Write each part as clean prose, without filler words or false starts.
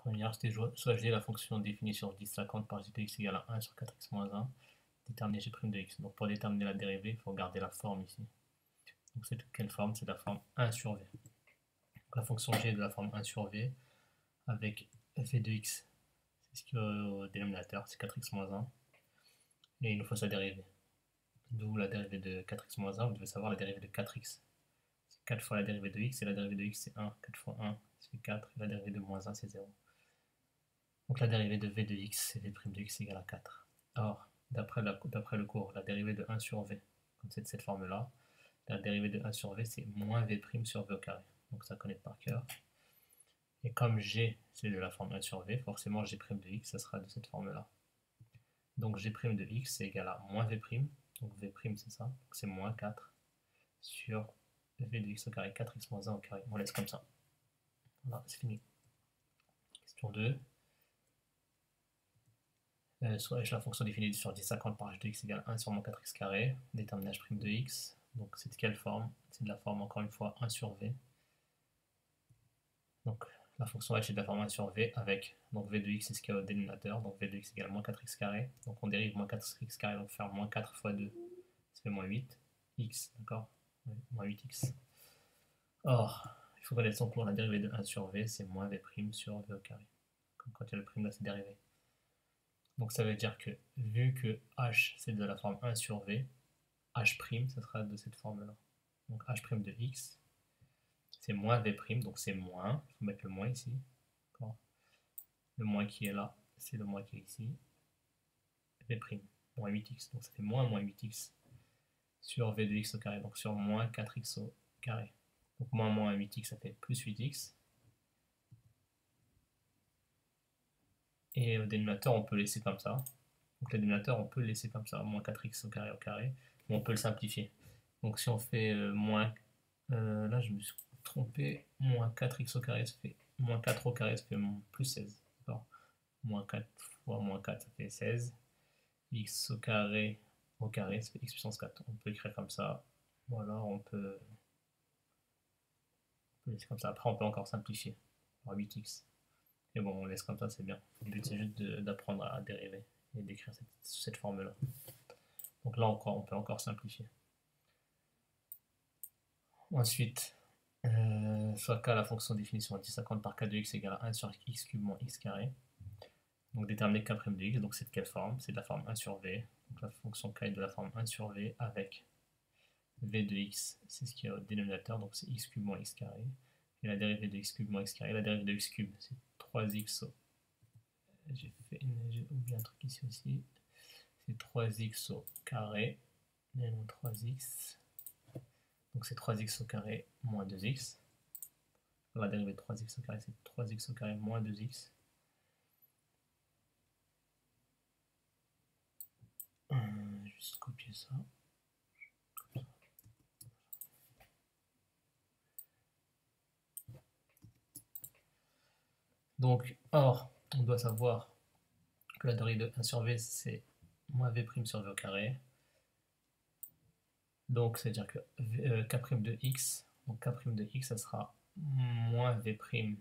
première, c'était soit je dis la fonction définie sur 10,50 par g de x égale à 1 sur 4x moins 1, déterminer g' de x. Donc pour déterminer la dérivée, il faut garder la forme ici. Donc c'est quelle forme? C'est la forme 1 sur v. Donc la fonction g est de la forme 1 sur v, avec v de x, c'est ce qui est au dénominateur, c'est 4x moins 1, et il nous faut sa dérivée. D'où la dérivée de 4x moins 1, vous devez savoir la dérivée de 4x. C'est 4 fois la dérivée de x, et la dérivée de x c'est 1, 4 fois 1 c'est 4, et la dérivée de moins 1 c'est 0. Donc la dérivée de v de x, c'est v' de x égale à 4. Or, d'après le cours, la dérivée de 1 sur v, comme c'est de cette forme-là, la dérivée de 1 sur v, c'est moins v' sur v au carré. Donc ça connaît par cœur. Et comme g, c'est de la forme 1 sur v, forcément g' de x, ça sera de cette forme-là. Donc g' de x, c'est égal à moins v', donc v' c'est ça, donc c'est moins 4 sur v de x au carré, 4x moins 1 au carré. On laisse comme ça. Voilà, c'est fini. Question 2. Soit la fonction définie sur 10,50 par h de x égale 1 sur moins 4x carré, déterminer h' de x. Donc c'est de quelle forme? C'est de la forme, encore une fois, 1 sur v. Donc la fonction h est de la forme 1 sur v avec, donc v de x c'est ce qu'il y a au dénominateur, donc v de x égale moins 4x carré. Donc on dérive moins 4x carré, donc faire moins 4 fois 2, ça fait moins 8, x, d'accord, moins 8x. Or, il faut connaître son cours, la dérivée de 1 sur v, c'est moins v' sur v au carré, comme quand il y a le prime là, c'est dérivé. Donc ça veut dire que, vu que h c'est de la forme 1 sur v, h', ça sera de cette forme-là. Donc h' de x, c'est moins v', donc c'est moins, il faut mettre le moins ici. Le moins qui est là, c'est le moins qui est ici. V', moins 8x, donc ça fait moins 8x sur v de x au carré, donc sur moins 4x au carré. Donc moins 8x, ça fait plus 8x. Et le dénominateur, on peut laisser comme ça. Donc le dénominateur, on peut le laisser comme ça, moins 4x au carré, ou on peut le simplifier. Donc si on fait moins, là je me suis trompé, moins 4x au carré, ça fait moins 4 au carré, ça fait plus 16. Moins 4 fois moins 4, ça fait 16. X au carré, ça fait x puissance 4. On peut écrire comme ça. Ou alors on peut laisser comme ça. Après, on peut encore simplifier par 8x. Et bon, on laisse comme ça, c'est bien. Le but, c'est juste d'apprendre à dériver et d'écrire cette forme-là. Donc là encore, on peut encore simplifier. Ensuite, soit k, la fonction définie sur 10,50 par k de x égale à 1 sur x cube moins x carré. Donc déterminer k' de x, donc c'est de quelle forme? C'est de la forme 1 sur v. Donc la fonction k est de la forme 1 sur v avec v de x, c'est ce qui est au dénominateur, donc c'est x cube moins x carré. Et la dérivée de x cube moins x carré, la dérivée de x cube, c'est 3x au... J'ai oublié un truc ici aussi. C'est 3x au carré, et non 3x. Donc c'est 3x au carré moins 2x. La dérivée de 3x au carré, c'est 3x au carré moins 2x. Juste copier ça. Donc, or, on doit savoir que la dérivée de 1 sur v, c'est moins v' sur v au carré. Donc, c'est-à-dire que k' de x, donc k' de x, ça sera moins v'. Ouais,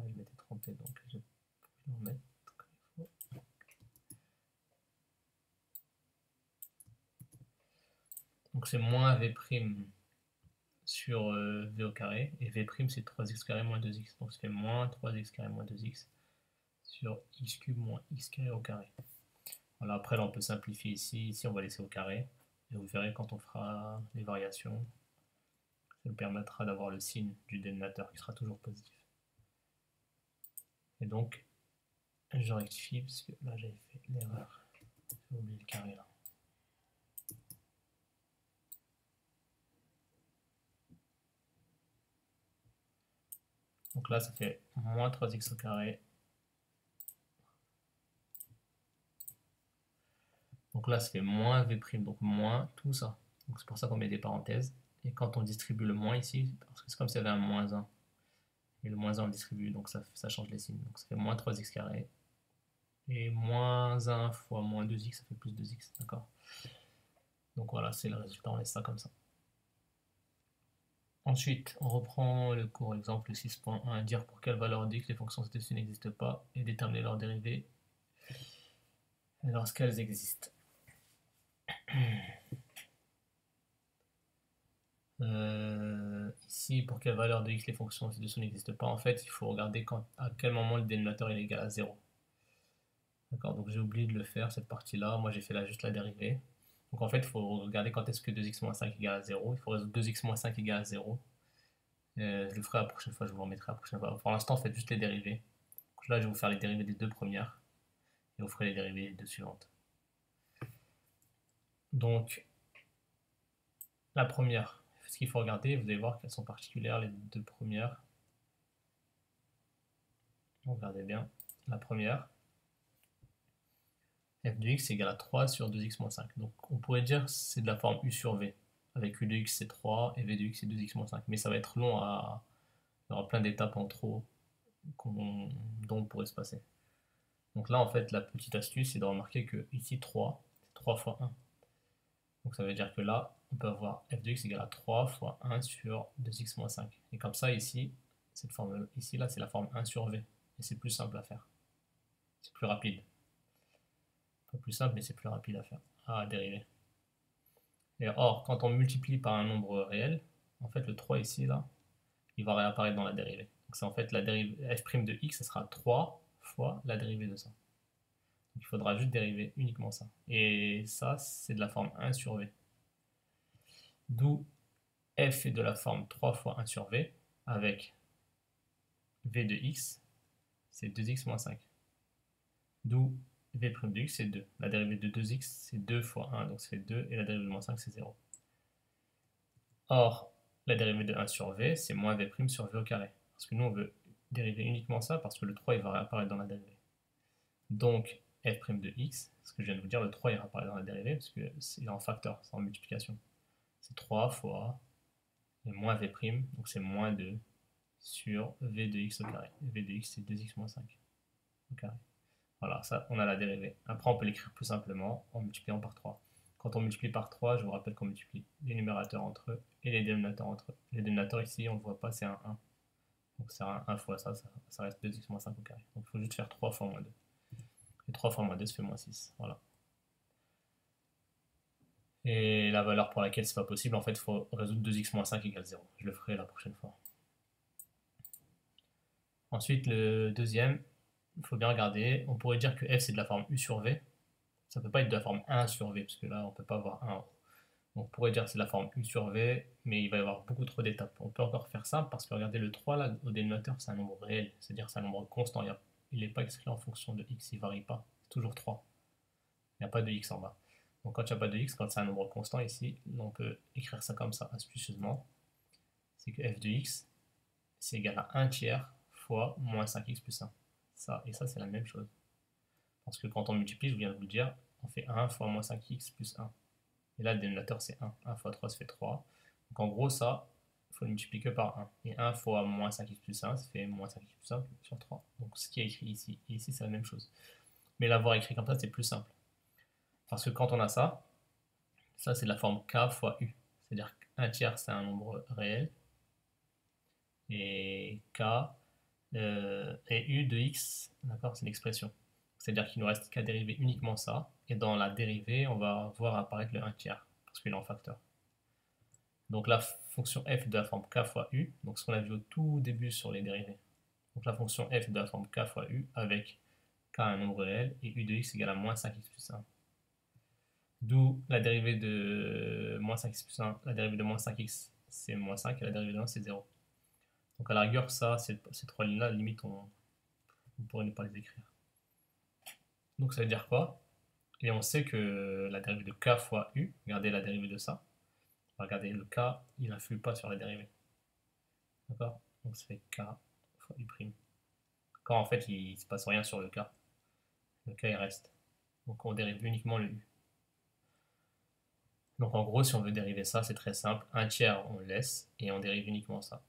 je m'étais trompé, donc je vais le remettre comme il faut. Donc, c'est moins v' sur v au carré, et v' c'est 3x carré moins 2x. Donc, ça fait moins 3x carré moins 2x sur x cube moins x carré au carré. Voilà, après, là, on peut simplifier ici. Ici, on va laisser au carré. Et vous verrez quand on fera les variations, ça nous permettra d'avoir le signe du dénominateur qui sera toujours positif. Et donc, je rectifie parce que là j'avais fait l'erreur. J'ai oublié le carré là. Donc là, ça fait moins 3x au carré. Donc là, ça fait moins v', donc moins tout ça. Donc c'est pour ça qu'on met des parenthèses. Et quand on distribue le moins ici, parce que c'est comme s'il y avait un moins 1. Et le moins 1 on le distribue, donc ça change les signes. Donc ça fait moins 3x carré. Et moins 1 fois moins 2x, ça fait plus 2x, d'accord? Donc voilà, c'est le résultat, on laisse ça comme ça. Ensuite, on reprend le cours exemple 6.1, dire pour quelle valeur de x les fonctions ci-dessus n'existent pas et déterminer leur dérivée lorsqu'elles existent. Ici, pour quelle valeur de x les fonctions ci-dessous n'existent pas, en fait, il faut regarder à quel moment le dénominateur est égal à 0. D'accord, donc j'ai oublié de le faire, cette partie-là. Moi, j'ai fait là juste la dérivée. Donc en fait, il faut regarder quand est-ce que 2x moins 5 égale à 0. Il faut résoudre 2x moins 5 égale à 0. Je le ferai la prochaine fois, je vous remettrai la prochaine fois. Pour l'instant, faites juste les dérivées. Donc là, je vais vous faire les dérivées des deux premières. Et vous ferez les dérivées des deux suivantes. Donc, la première, ce qu'il faut regarder, vous allez voir qu'elles sont particulières, les deux premières. Regardez bien. La première, f de x égale à 3 sur 2x moins 5. Donc on pourrait dire que c'est de la forme u sur v. Avec u de x c'est 3 et v de x c'est 2x moins 5. Mais ça va être long à... Il y aura plein d'étapes en trop dont on pourrait se passer. Donc là en fait la petite astuce c'est de remarquer que ici 3, c'est 3 fois 1. Donc ça veut dire que là on peut avoir f de x égale à 3 fois 1 sur 2x moins 5. Et comme ça ici, cette forme ici là c'est la forme 1 sur v. Et c'est plus simple à faire. C'est plus rapide. Pas plus simple mais c'est plus rapide à faire, à dériver. Et or, quand on multiplie par un nombre réel, en fait le 3 ici, là, il va réapparaître dans la dérivée. Donc c'est en fait la dérivée f' de x, ça sera 3 fois la dérivée de ça. Donc il faudra juste dériver uniquement ça. Et ça, c'est de la forme 1 sur v. D'où f est de la forme 3 fois 1 sur v, avec v de x, c'est 2x moins 5. D'où v' de x, c'est 2. La dérivée de 2x, c'est 2 fois 1, donc ça fait 2, et la dérivée de moins 5, c'est 0. Or, la dérivée de 1 sur v, c'est moins v' sur v au carré. Parce que nous, on veut dériver uniquement ça, parce que le 3, il va réapparaître dans la dérivée. Donc, f' de x, ce que je viens de vous dire, le 3, il réapparaît dans la dérivée, parce que c'est en facteur, c'est en multiplication. C'est 3 fois et moins v', donc c'est moins 2 sur v de x au carré. V de x, c'est 2x moins 5 au carré. Voilà, ça, on a la dérivée. Après, on peut l'écrire plus simplement en multipliant par 3. Quand on multiplie par 3, je vous rappelle qu'on multiplie les numérateurs entre eux et les dénominateurs entre eux. Les dénominateurs ici, on ne le voit pas, c'est un 1. Donc c'est un 1 fois ça, ça reste 2x moins 5 au carré. Donc il faut juste faire 3 fois moins 2. Et 3 fois moins 2, ça fait moins 6. Voilà. Et la valeur pour laquelle c'est pas possible, en fait, il faut résoudre 2x moins 5 égale 0. Je le ferai la prochaine fois. Ensuite, le deuxième, il faut bien regarder. On pourrait dire que f c'est de la forme u sur v. Ça ne peut pas être de la forme 1 sur v, parce que là, on ne peut pas avoir 1. On pourrait dire que c'est la forme u sur v, mais il va y avoir beaucoup trop d'étapes. On peut encore faire ça, parce que regardez, le 3 là, au dénominateur, c'est un nombre réel, c'est-à-dire c'est un nombre constant. Il n'est pas exclu en fonction de x, il ne varie pas. C'est toujours 3. Il n'y a pas de x en bas. Donc quand il n'y a pas de x, quand c'est un nombre constant ici, on peut écrire ça comme ça, astucieusement. C'est que f de x, c'est égal à 1 tiers fois moins 5x plus 1. Ça, et ça, c'est la même chose. Parce que quand on multiplie, je viens de vous le dire, on fait 1 fois moins 5x plus 1. Et là, le dénominateur, c'est 1. 1 fois 3, ça fait 3. Donc en gros, ça, il faut le multiplier que par 1. Et 1 fois moins 5x plus 1, ça fait moins 5x plus 1 sur 3. Donc ce qui est écrit ici, et ici, c'est la même chose. Mais l'avoir écrit comme ça, c'est plus simple. Parce que quand on a ça, ça, c'est de la forme k fois u. C'est-à-dire qu'un tiers, c'est un nombre réel. Et k et u de x, d'accord, c'est une expression. C'est-à-dire qu'il nous reste qu'à dériver uniquement ça. Et dans la dérivée, on va voir apparaître le 1 tiers, parce qu'il est en facteur. Donc la fonction f de la forme k fois u, donc ce qu'on a vu au tout début sur les dérivés. Donc la fonction f de la forme k fois u avec k un nombre réel et u de x égale à moins 5x plus 1. D'où la dérivée de moins 5x plus 1, la dérivée de moins 5x c'est moins 5 et la dérivée de 1 c'est 0. Donc à la rigueur, ça, ces trois lignes-là, limite, on pourrait ne pas les écrire. Donc ça veut dire quoi? Et on sait que la dérivée de k fois u, regardez la dérivée de ça, regardez le k, il n'influe pas sur la dérivée. D'accord? Donc ça fait k fois u'. Quand en fait il ne se passe rien sur le k. Le k il reste. Donc on dérive uniquement le u. Donc en gros, si on veut dériver ça, c'est très simple. 1 tiers, on le laisse et on dérive uniquement ça.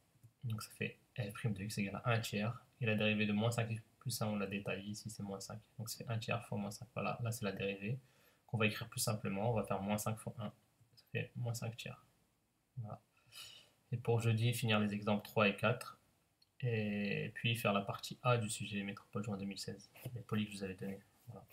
Donc ça fait f' de x égale à 1 tiers. Et la dérivée de moins 5 plus 1, on l'a détaillé ici, c'est moins 5. Donc c'est 1 tiers fois moins 5. Voilà, là c'est la dérivée. Qu'on va écrire plus simplement. On va faire moins 5 fois 1. Ça fait moins 5 tiers. Voilà. Et pour jeudi, finir les exemples 3 et 4. Et puis faire la partie A du sujet Métropole juin 2016, les polis que je vous avais donnés. Voilà.